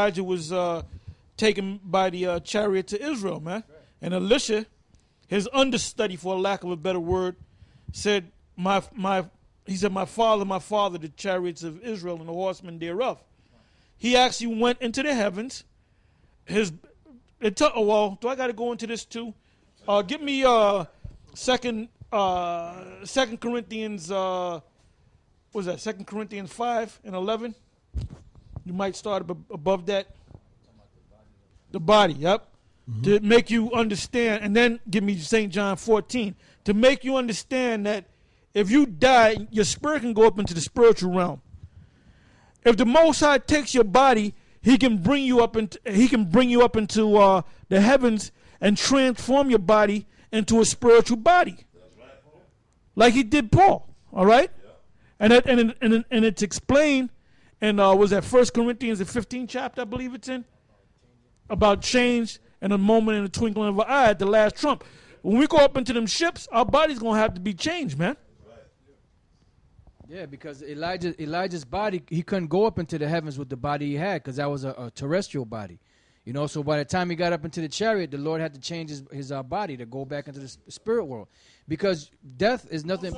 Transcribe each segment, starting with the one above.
Elijah was taken by the chariot to Israel, man. And Elisha, his understudy, for lack of a better word, said, he said, my father, the chariots of Israel and the horsemen thereof. He actually went into the heavens. Well, do I got to go into this too? Give me Second Corinthians, what was that? 2 Corinthians 5:11. You might start above that. The body, yep. Mm-hmm. To make you understand, and then give me St. John 14, to make you understand that if you die, your spirit can go up into the spiritual realm. If the Most High takes your body, He can bring you up into the heavens and transform your body into a spiritual body, like He did Paul. All right, and it's explained in was that 1 Corinthians the 15th chapter, I believe it's in, about change in a moment, in the twinkling of an eye, at the last trump. When we go up into them ships, our body's gonna have to be changed, man. Yeah, because Elijah's body, he couldn't go up into the heavens with the body he had, because that was a terrestrial body. You know, so by the time he got up into the chariot, the Lord had to change his body to go back into the spirit world. Because death is nothing.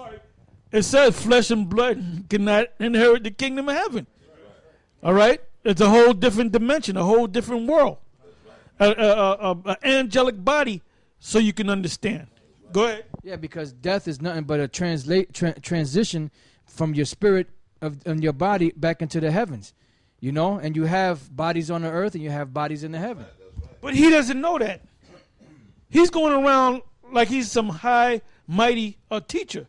It says flesh and blood cannot inherit the kingdom of heaven. All right? It's a whole different dimension, a whole different world. An angelic body, so you can understand. Go ahead. Yeah, because death is nothing but a transition from your spirit and your body back into the heavens, you know, and you have bodies on the earth and you have bodies in the heaven. But he doesn't know that. He's going around like he's some high, mighty teacher,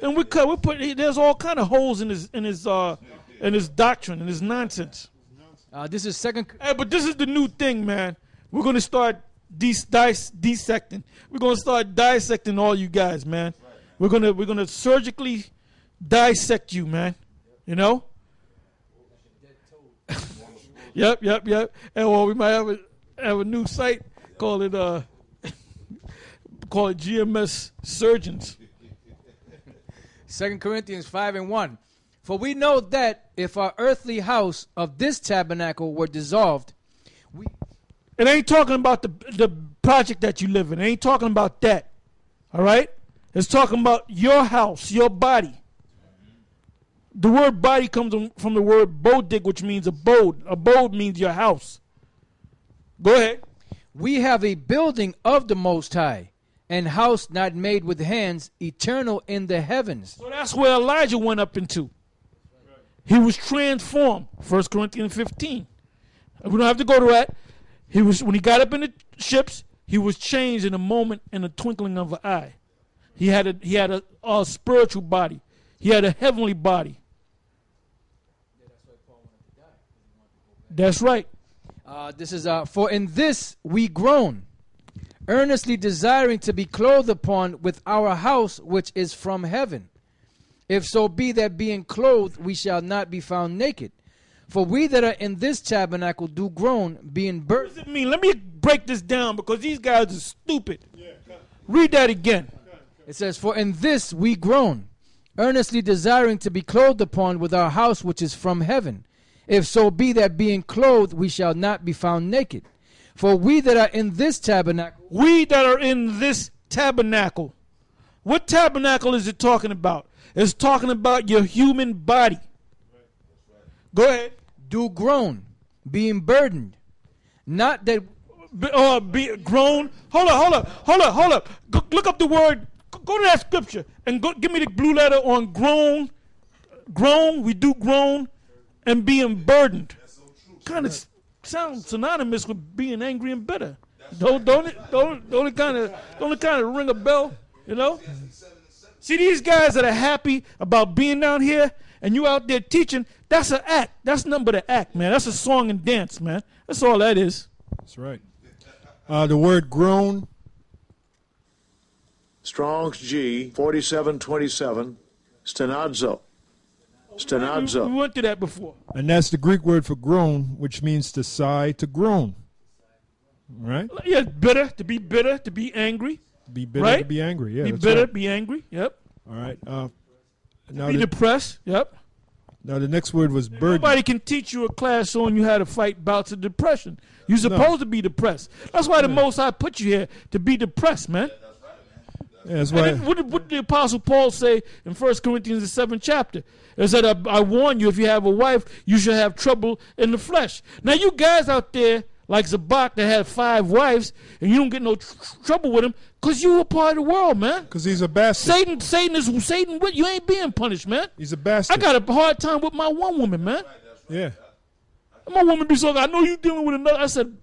and we put there's all kind of holes in his doctrine and his nonsense. This is second. Hey, but this is the new thing, man. We're going to start dissecting. We're going to start dissecting all you guys, man. We're gonna surgically dissect you, man. You know? Yep. And well, we might have a new site, call it GMS Surgeons. 2 Corinthians 5:1. For we know that if our earthly house of this tabernacle were dissolved, it ain't talking about the project that you live in. It ain't talking about that. All right? It's talking about your house, your body. The word body comes from the word bodig, which means abode. Abode means your house. Go ahead. We have a building of the Most High, and house not made with hands, eternal in the heavens. So that's where Elijah went up into. He was transformed. 1 Corinthians 15. We don't have to go to that. When he got up in the ships, he was changed in a moment, in a twinkling of an eye. He had a spiritual body. He had a heavenly body. That's right. This is for in this we groan, earnestly desiring to be clothed upon with our house which is from heaven. If so be that being clothed we shall not be found naked. For we that are in this tabernacle do groan, being burdened. What does it mean? Let me break this down because these guys are stupid. Read that again. It says, for in this we groan, earnestly desiring to be clothed upon with our house which is from heaven. If so be that being clothed we shall not be found naked. For we that are in this tabernacle. We that are in this tabernacle. What tabernacle is it talking about? It's talking about your human body. Go ahead. Do groan, being burdened. Not that. Be groan. Hold up. Look up the word. Go to that scripture and give me the blue letter on groan. Groan, we do groan, and being burdened. Kind of sounds synonymous with being angry and bitter. Don't it kind of ring a bell, you know? See, these guys that are happy about being down here and you out there teaching, that's an act. That's nothing but an act, man. That's a song and dance, man. That's all that is. That's right. The word groan. Strong's G, 4727, stenazo. Stenazo. We went through that before. And that's the Greek word for groan, which means to sigh, to groan. Right? Yeah, bitter, to be angry. To be bitter, right? to be angry. Yeah, be that's bitter, right. be angry. Yep. All right. Now be depressed. Yep. Now the next word was burden. Nobody can teach you a class on you how to fight bouts of depression. You're supposed to be depressed. That's why the Most High put you here, to be depressed, man. Yeah, that's why. And then what did the Apostle Paul say in 1 Corinthians, the 7th chapter? It said, I warn you, if you have a wife, you shall have trouble in the flesh. Now, you guys out there, like Zabak, that had 5 wives, and you don't get no trouble with him, because you a part of the world, man. Because he's a bastard. Satan with you ain't being punished, man. He's a bastard. I got a hard time with my one woman, man. Yeah. My woman be so, I know you dealing with another. I said,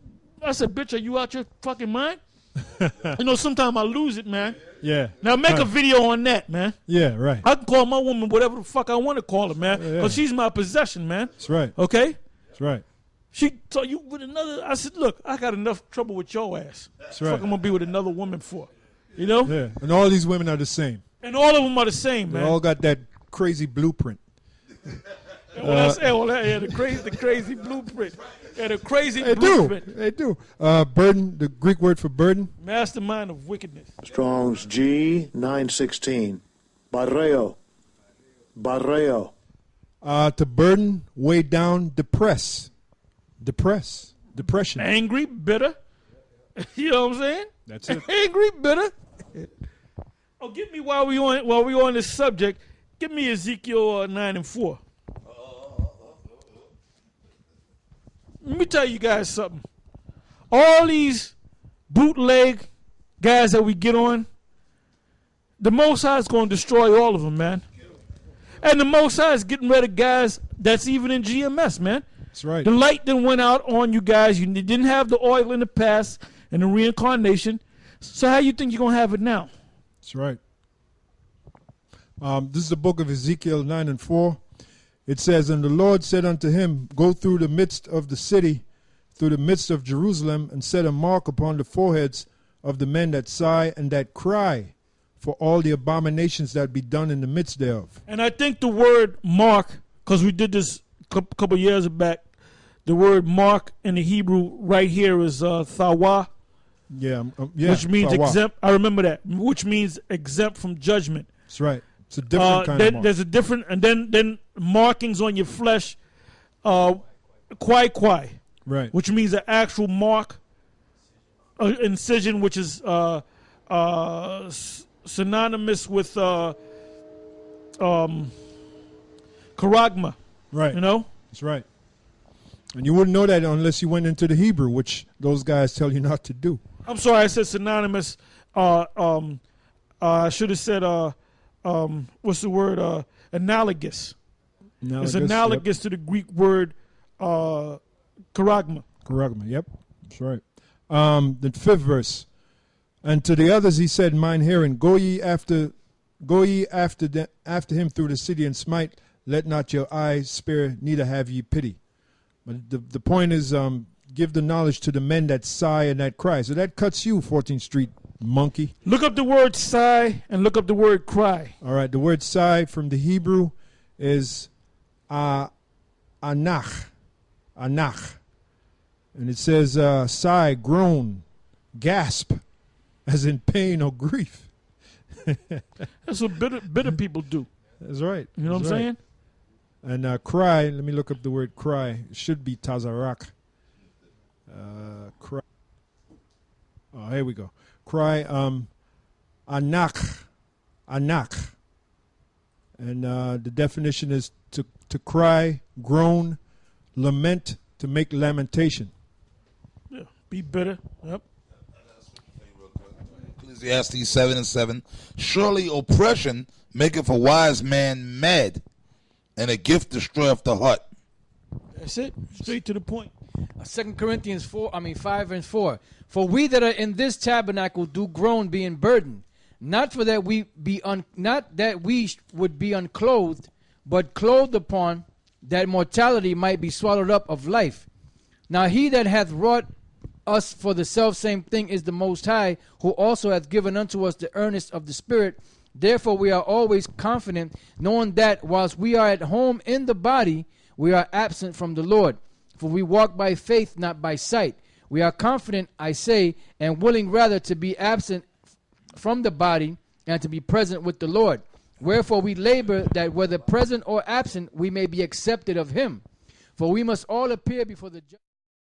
bitch, are you out your fucking mind? You know, sometimes I lose it, man. Yeah. Now make a video on that, man. Yeah, right. I can call my woman whatever the fuck I want to call her, man. Because she's my possession, man. That's right. Okay? That's right. She told you with another. I said, look, I got enough trouble with your ass. That's What right. the fuck I'm going to be with another woman for? You know? Yeah. And all these women are the same. And all of them are the same, They man. all got that crazy blueprint. The crazy blueprint. Yeah, the crazy They blueprint. do. They do. Burden, the Greek word for burden. Mastermind of wickedness. Strong's G 916. Barreo. Barreo. To burden, weigh down, depress. Depression. Angry, bitter. You know what I'm saying? That's it. Angry, bitter. Oh, give me while we on this subject. Give me Ezekiel 9:4. Let me tell you guys something. All these bootleg guys that we get on, the Most High is going to destroy all of them, man. And the Most High is getting rid of guys that's even in GMS, man. That's right. The light then went out on you guys. You didn't have the oil in the past and the reincarnation. So how you think you're going to have it now? That's right. This is the book of Ezekiel 9:4. It says, and the Lord said unto him, go through the midst of the city, through the midst of Jerusalem, and set a mark upon the foreheads of the men that sigh and that cry for all the abominations that be done in the midst thereof. And I think the word mark, because we did this a couple years back, the word mark in the Hebrew right here is thawa, Which means Thawa. exempt. I remember that, which means exempt from judgment. That's right. It's a different kind of mark. There's a different, and then markings on your flesh, kwai, Right. which means an actual mark, incision, which is synonymous with karagma. Right. You know? That's right. And you wouldn't know that unless you went into the Hebrew, which those guys tell you not to do. I'm sorry, I said synonymous. I should have said what's the word? Analogous. It's analogous to the Greek word karagma. Karagma, yep. That's right. The 5th verse. And to the others he said, mine hearing, go ye after him through the city and smite, let not your eyes spare, neither have ye pity. But the point is, give the knowledge to the men that sigh and that cry. So that cuts you, 14th Street monkey. Look up the word sigh and look up the word cry. All right, the word sigh from the Hebrew is anach. Anach. And it says sigh, groan, gasp, as in pain or grief. That's what bitter people do. That's right. You know what I'm saying? And cry, let me look up the word cry. It should be tazarak. Cry. Oh, here we go. Cry, anak. Anak. And the definition is to cry, groan, lament, to make lamentation. Yeah, be bitter. Yep. Ecclesiastes 7:7. Surely oppression maketh a wise man mad, and a gift destroyeth the heart. That's it. Straight to the point. 2 Corinthians 5:4. For we that are in this tabernacle do groan, being burdened, not for that we be not that we would be unclothed, but clothed upon, that mortality might be swallowed up of life. Now he that hath wrought us for the selfsame thing is the Most High, who also hath given unto us the earnest of the Spirit. Therefore we are always confident, knowing that whilst we are at home in the body, we are absent from the Lord. For we walk by faith, not by sight. We are confident, I say, and willing rather to be absent from the body and to be present with the Lord. Wherefore we labor that whether present or absent, we may be accepted of him. For we must all appear before the judge.